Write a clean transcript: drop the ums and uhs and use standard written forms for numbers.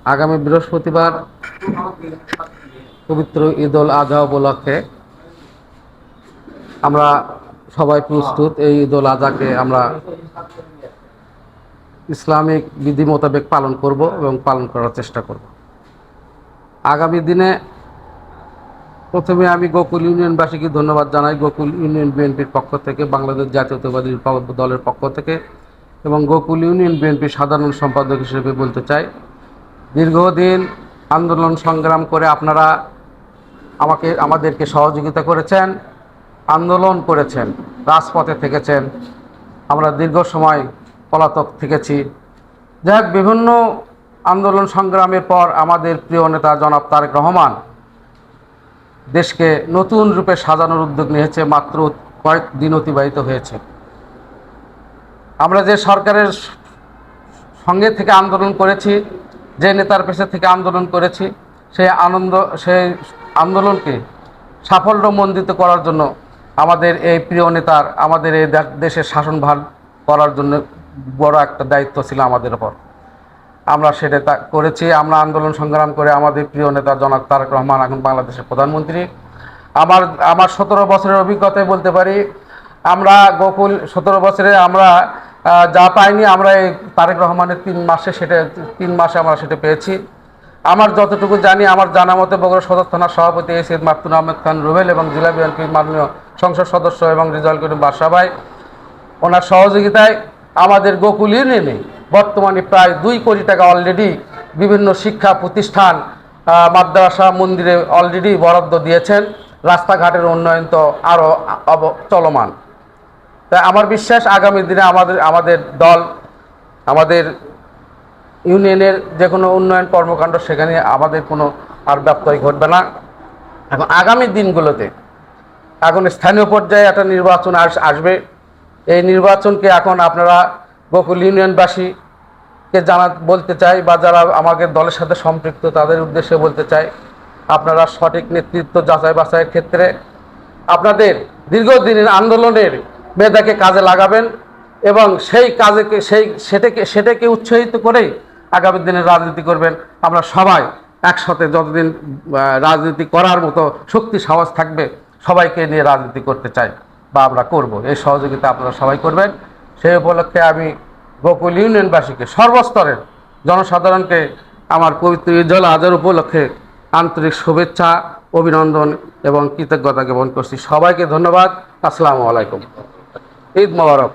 আগামী বৃহস্পতিবার পবিত্র ঈদ উল আজহা উপলক্ষে আমরা সবাই প্রস্তুত। এই ঈদ উল আজহাকে আমরা ইসলামিক বিধি মোতাবেক পালন করব এবং পালন করার চেষ্টা করব। আগামী দিনে প্রথমে আমি গোকুল ইউনিয়নবাসীকে ধন্যবাদ জানাই। গোকুল ইউনিয়ন বিএনপির পক্ষ থেকে, বাংলাদেশ জাতীয়তাবাদী দলের পক্ষ থেকে এবং গোকুল ইউনিয়ন বিএনপির সাধারণ সম্পাদক হিসেবে বলতে চাই, দীর্ঘদিন আন্দোলন সংগ্রাম করে আপনারা আমাদেরকে সহযোগিতা করেছেন, আন্দোলন করেছেন, রাজপথে থেকেছেন, আমরা দীর্ঘ সময় পলাতক থেকেছি। যাই হোক, বিভিন্ন আন্দোলন সংগ্রামের পর আমাদের প্রিয় নেতা জনাব তারেক রহমান দেশকে নতুন রূপে সাজানোর উদ্যোগ নিয়েছে। মাত্র কয়েকদিন অতিবাহিত হয়েছে। আমরা যে সরকারের সঙ্গে থেকে আন্দোলন করেছি, যে নেতার পেছনে থেকে আন্দোলন করেছি, সেই আন্দোলনকে সাফল্যমণ্ডিত করার জন্য আমাদের এই প্রিয় নেতার আমাদের এই দেশের শাসনভার করার জন্য বড় একটা দায়িত্ব ছিল আমাদের ওপর। আমরা সেটা করেছি। আমরা আন্দোলন সংগ্রাম করে আমাদের প্রিয় নেতা জনাব তারেক রহমান এখন বাংলাদেশের প্রধানমন্ত্রী। আমার 17 বছরের অভিজ্ঞতায় বলতে পারি, আমরা গোকুল 17 বছরে আমরা যা পাইনি, আমরা এই তারেক রহমানের 3 মাসে আমরা সেটা পেয়েছি। আমার যতটুকু জানি, আমার জানা মতে বগুড়া সদর থানার সভাপতি সৈয়দ মাকতুম আহমেদ খান রুবেল এবং জেলা বিএনপির মাননীয় সংসদ সদস্য এবং রেজাউল করিম বাদশা ভাই, ওনার সহযোগিতায় আমাদের গোকুল ইউনিয়নে বর্তমানে প্রায় 2 কোটি টাকা অলরেডি বিভিন্ন শিক্ষা প্রতিষ্ঠান, মাদ্রাসা, মন্দিরে অলরেডি বরাদ্দ দিয়েছেন। রাস্তাঘাটের উন্নয়ন তো আরও চলমান। তাই আমার বিশ্বাস আগামী দিনে আমাদের দল, আমাদের ইউনিয়নের যে কোনো উন্নয়ন কর্মকাণ্ড, সেখানে আমাদের কোনো আর ব্যত্যয় ঘটবে না। এখন আগামী দিনগুলোতে এখন স্থানীয় পর্যায়ে একটা নির্বাচন আসবে। এই নির্বাচনকে এখন আপনারা গোকুল ইউনিয়নবাসীকে বলতে চাই, বা যারা আমাদের দলের সাথে সম্পৃক্ত তাদের উদ্দেশ্যে বলতে চাই, আপনারা সঠিক নেতৃত্ব যাচাই বাছাইয়ের ক্ষেত্রে আপনাদের দীর্ঘদিনের আন্দোলনের মেধাকে কাজে লাগাবেন এবং সেই সেটাকে উৎসাহিত করেই আগামী দিনে রাজনীতি করবেন। আমরা সবাই একসাথে যতদিন রাজনীতি করার মতো শক্তি সাহস থাকবে, সবাইকে নিয়ে রাজনীতি করতে চাই বা আমরা করব। এই সহযোগিতা আপনারা সবাই করবেন। সেই উপলক্ষে আমি গোকুল ইউনিয়নবাসীকে, সর্বস্তরের জনসাধারণকে আমার পবিত্র ঈদ উল আজহার উপলক্ষে আন্তরিক শুভেচ্ছা, অভিনন্দন এবং কৃতজ্ঞতা জ্ঞাপন করছি। সবাইকে ধন্যবাদ। আসসালামু আলাইকুম। ঈদ মোবারক।